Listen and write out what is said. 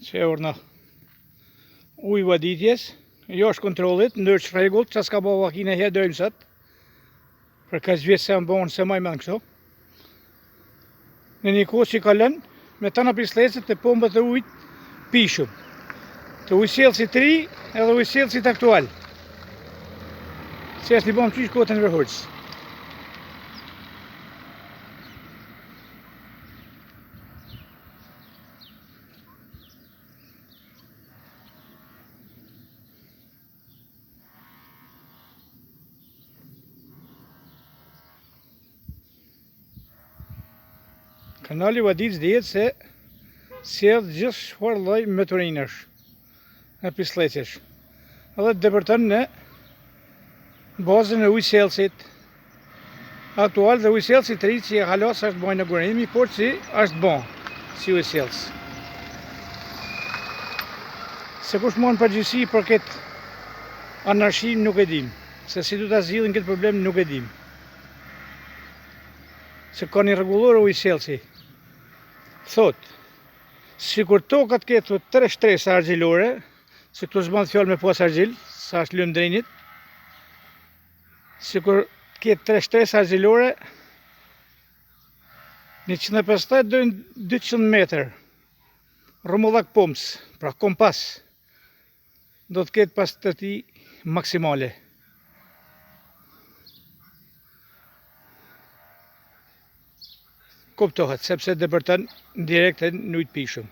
që e urna ujë vaditjes, jo është kontrolit, ndërë që regullt, që s'ka bo vakine he dojmë sët, për ka zvjetë se më bonë se maj me në kështu. Në një kohë që i kalën, me të në pislecet të pombët dhe ujtë pishëm, të ujësjelësit ri edhe ujësjelësit aktual, që është i bonë qysh kotën vërhurës. Kanali vaditës dihet se sjellë gjithë çfarë lloj motorinash e pislecesh. Edhe të depërton në bazën e ujësjellësit aktual dhe ujësjellësit të ri që e halos është bojë në gurimi, por që është bon si ujësjellës. Se kush mon përgjegjësi për këtë anarshi nuk e dim, se si du ta zgjidhin këtë problem nuk e dim. Se ka një rregullor ujësjellësi. Thot, si kur tokat ketë 3 shtresa argjilore, se këtu s'bën fjalë me pas argjil, sa është lëmë drenjit, si kur ketë 3 shtresa argjilore, 150 deri në 200 metër, rrumullak pomps, pra kompas, do të ketë pas të ti maksimale. Kuptohet, sepse depërton direkt në ujë të pishëm.